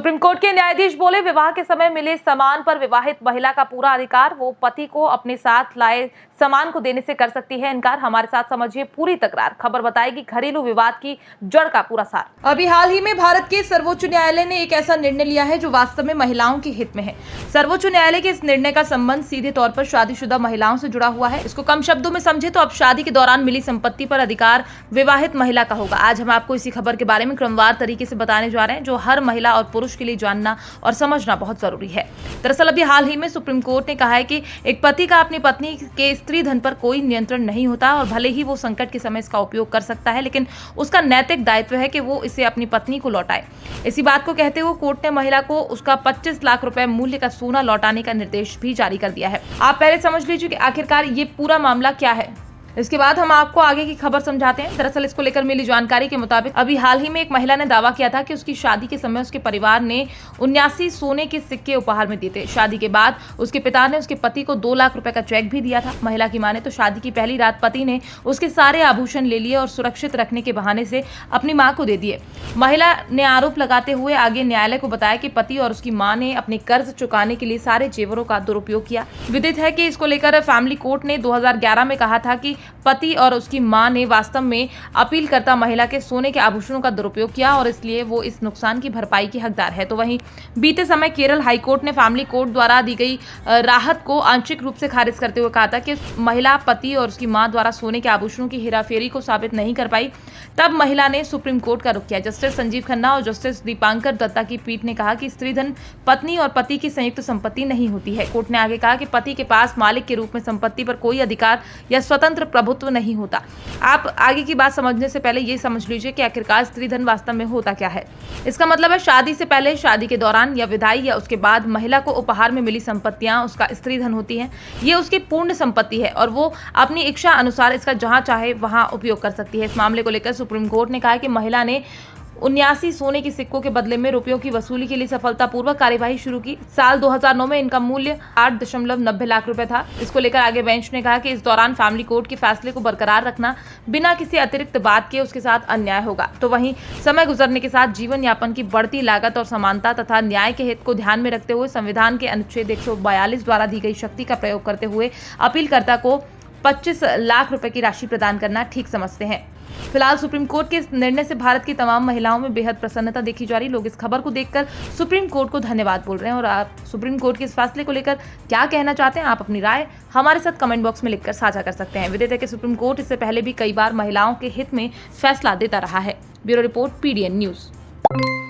Supreme court के न्यायाधीश बोले, विवाह के समय मिले सामान पर विवाहित महिला का पूरा अधिकार। वो पति को अपने साथ लाए सामान को देने से कर सकती है इनकार। हमारे साथ समझिए पूरी तकरार। खबर बताएगी घरेलू विवाद की जड़ का पूरा सार। अभी हाल ही में भारत के सर्वोच्च न्यायालय ने एक ऐसा निर्णय लिया है जो वास्तव में महिलाओं के हित में है। सर्वोच्च न्यायालय के इस निर्णय का संबंध सीधे तौर पर शादीशुदा महिलाओं से जुड़ा हुआ है। इसको कम शब्दों में समझे तो अब शादी के दौरान मिली संपत्ति पर अधिकार विवाहित महिला का होगा। आज हम आपको इसी खबर के बारे में क्रमवार तरीके से बताने जा रहे हैं, जो हर महिला और पुरुष के लिए जानना और समझना बहुत जरूरी है। दरअसल अभी हाल ही में सुप्रीम कोर्ट ने कहा है कि एक पति का अपनी पत्नी के स्त्री धन पर कोई नियंत्रण नहीं होता और भले ही वो संकट के समय इसका उपयोग कर सकता है, लेकिन उसका नैतिक दायित्व है कि वो इसे अपनी पत्नी को लौटाए। इसी बात को कहते हुए कोर्ट ने महिला को उसका 25 लाख रुपए मूल्य का सोना लौटाने का निर्देश भी जारी कर दिया है। आप पहले समझ लीजिए कि आखिरकार ये पूरा मामला क्या है, इसके बाद हम आपको आगे की खबर समझाते हैं। दरअसल इसको लेकर मिली जानकारी के मुताबिक अभी हाल ही में एक महिला ने दावा किया था कि उसकी शादी के समय उसके परिवार ने 79 सोने के सिक्के उपहार में दिए थे। शादी के बाद उसके पिता ने उसके पति को 2 लाख रुपए का चेक भी दिया था। महिला की माने तो शादी की पहली रात पति ने उसके सारे आभूषण ले लिए और सुरक्षित रखने के बहाने से अपनी मां को दे दिए। महिला ने आरोप लगाते हुए आगे न्यायालय को बताया कि पति और उसकी मां ने अपने कर्ज चुकाने के लिए सारे जेवरों का दुरुपयोग किया। विदित है कि इसको लेकर फैमिली कोर्ट ने 2011 में कहा था कि पति और उसकी मां ने वास्तव में अपीलकर्ता महिला के सोने के आभूषणों का दुरुपयोग किया और इसलिए वो इस नुकसान की भरपाई की हकदार है। तो वहीं बीते समय केरल हाईकोर्ट ने फैमिली कोर्ट द्वारा दी गई राहत को आंशिक रूप से खारिज करते हुए कहा था कि महिला पति और उसकी मां द्वारा सोने के आभूषणों की हेराफेरी को साबित नहीं कर पाई। तब महिला ने सुप्रीम कोर्ट का रुख किया। जस्टिस संजीव खन्ना और जस्टिस दीपांकर दत्ता की पीठ ने कहा कि स्त्री धन पत्नी और पति की संयुक्त संपत्ति नहीं होती है। कोर्ट ने आगे कहा कि पति के पास मालिक के रूप में संपत्ति पर कोई अधिकार या स्वतंत्र प्रभुत्व नहीं होता। आप आगे की बात समझने से पहले ये समझ लीजिए कि आखिरकार स्त्री धन वास्तव में होता क्या है। इसका मतलब है शादी से पहले, शादी के दौरान या विदाई या उसके बाद महिला को उपहार में मिली संपत्तियां उसका स्त्री धन होती हैं। ये उसकी पूर्ण संपत्ति है और वो अपनी इच्छा अनुसार इसका जहां चाहे वहां उपयोग कर सकती है। इस मामले को लेकर सुप्रीम कोर्ट ने कहा कि महिला ने 79 सोने के सिक्कों के बदले में रुपयों की वसूली के लिए सफलतापूर्वक कार्यवाही शुरू की। साल 2009 में इनका मूल्य 8.90 लाख रुपए था। इसको लेकर आगे बेंच ने कहा कि इस दौरान फैमिली कोर्ट के फैसले को बरकरार रखना बिना किसी अतिरिक्त बात के उसके साथ अन्याय होगा। तो वहीं समय गुजरने के साथ जीवन यापन की बढ़ती लागत और समानता तथा न्याय के हित को ध्यान में रखते हुए संविधान के अनुच्छेद 142 द्वारा दी गई शक्ति का प्रयोग करते हुए अपीलकर्ता को 25 लाख रुपए की राशि प्रदान करना ठीक समझते हैं। फिलहाल सुप्रीम कोर्ट के इस निर्णय से भारत की तमाम महिलाओं में बेहद प्रसन्नता देखी जा रही। लोग इस खबर को देखकर सुप्रीम कोर्ट को धन्यवाद बोल रहे हैं। और आप सुप्रीम कोर्ट के इस फैसले को लेकर क्या कहना चाहते हैं, आप अपनी राय हमारे साथ कमेंट बॉक्स में लिखकर साझा कर सकते हैं। विदित है कि सुप्रीम कोर्ट इससे पहले भी कई बार महिलाओं के हित में फैसला देता रहा है। Bureau report, PDN news.